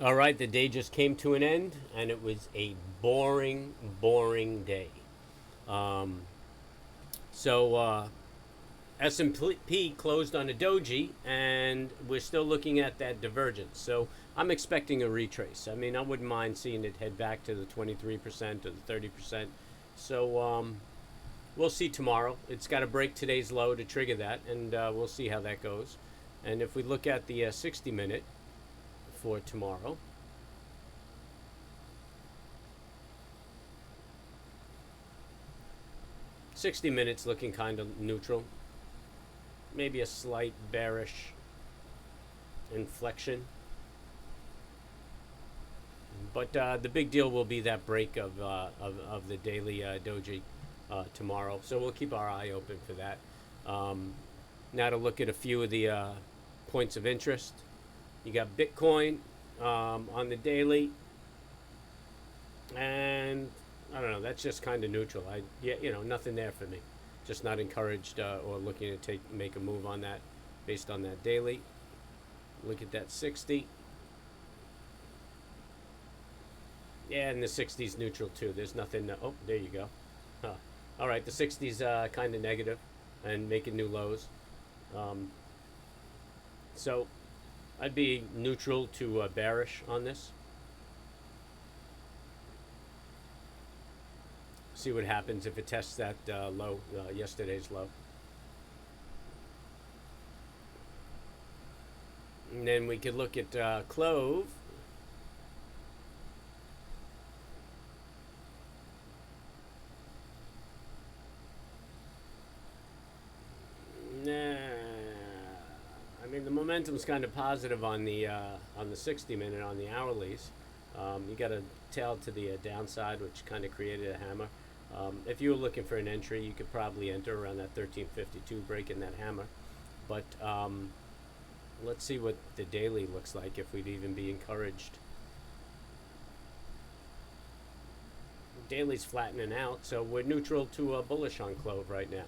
All right, the day just came to an end, and it was a boring, boring day. Um, so S&P closed on a doji, and we're still looking at that divergence. So I'm expecting a retrace. I mean, I wouldn't mind seeing it head back to the 23% or the 30%. So we'll see tomorrow. It's got to break today's low to trigger that, and we'll see how that goes. And if we look at the 60-minute for tomorrow, '60 minutes looking kind of neutral, maybe a slight bearish inflection, but the big deal will be that break of the daily doji tomorrow. So we'll keep our eye open for that. Now to look at a few of the points of interest. You got Bitcoin on the daily, and I don't know. That's just kind of neutral. Nothing there for me. Just not encouraged or looking to make a move on that based on that daily. Look at that 60. Yeah, and the 60's neutral too. There's nothing. Oh, there you go. Huh. All right, the 60's kind of negative and making new lows. So I'd be neutral to bearish on this. See what happens if it tests that low, yesterday's low. And then we could look at CLOV. Nah, I mean the momentum's kind of positive on the 60-minute on the hourlies. You got a tail to the downside, which kind of created a hammer. If you were looking for an entry, you could probably enter around that 1352, breaking that hammer. But let's see what the daily looks like, if we'd even be encouraged. Daily's flattening out, so we're neutral to bullish on CLOV right now.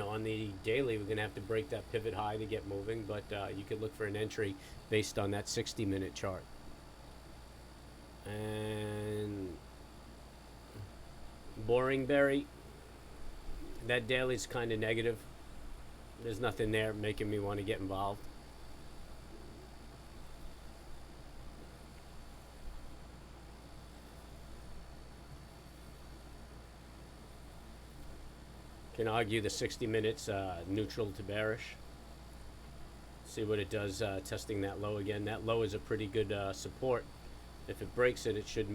On the daily, we're going to have to break that pivot high to get moving, but you could look for an entry based on that 60-minute chart. And Boring Berry, that daily's kind of negative. There's nothing there making me want to get involved. Can argue the 60 minutes neutral to bearish. See what it does testing that low again. That low is a pretty good support. If it breaks it, it should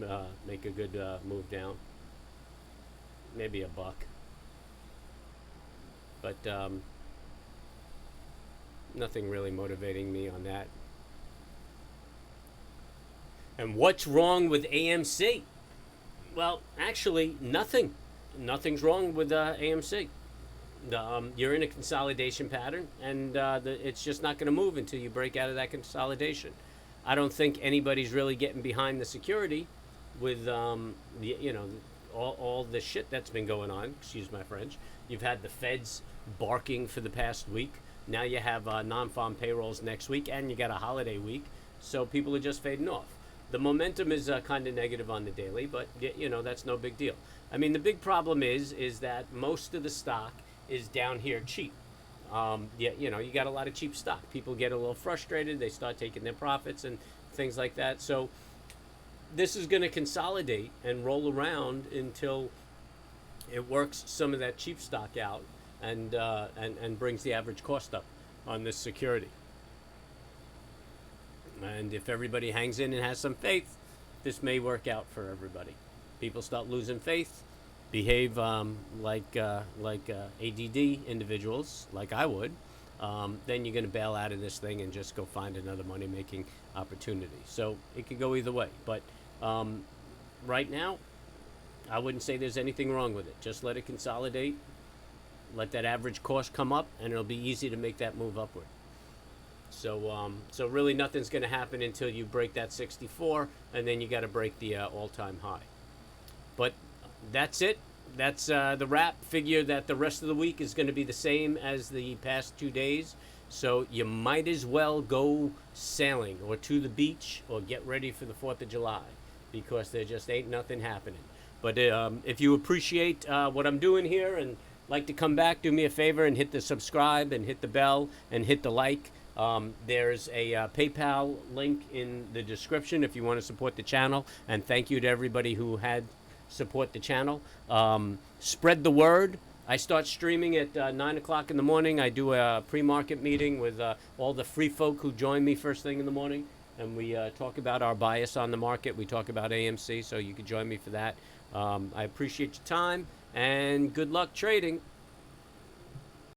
make a good move down. Maybe a buck. But nothing really motivating me on that. And what's wrong with AMC? Well, actually, nothing. Nothing's wrong with AMC. You're in a consolidation pattern, and it's just not going to move until you break out of that consolidation. I don't think anybody's really getting behind the security with all the shit that's been going on. Excuse my French. You've had the feds barking for the past week. Now you have non-farm payrolls next week, and you got a holiday week, so people are just fading off. The momentum is kind of negative on the daily, but that's no big deal. I mean, the big problem is that most of the stock is down here cheap. You got a lot of cheap stock. People get a little frustrated. They start taking their profits and things like that. So this is going to consolidate and roll around until it works some of that cheap stock out and brings the average cost up on this security. And if everybody hangs in and has some faith, this may work out for everybody. People start losing faith, behave like ADD individuals, like I would, then you're going to bail out of this thing and just go find another money-making opportunity. So it could go either way. But right now, I wouldn't say there's anything wrong with it. Just let it consolidate, let that average cost come up, and it'll be easy to make that move upward. So really nothing's going to happen until you break that 64, and then you got to break the all-time high. But that's it. That's the wrap. Figure that the rest of the week is going to be the same as the past 2 days. So you might as well go sailing or to the beach or get ready for the 4th of July, because there just ain't nothing happening. But if you appreciate what I'm doing here and like to come back, do me a favor and hit the subscribe and hit the bell and hit the like. There's a PayPal link in the description if you want to support the channel. And thank you to everybody who had support the channel. Spread the word. I start streaming at 9 o'clock in the morning. I do a pre-market meeting with all the free folk who join me first thing in the morning. And we talk about our bias on the market. We talk about AMC, so you can join me for that. I appreciate your time, and good luck trading.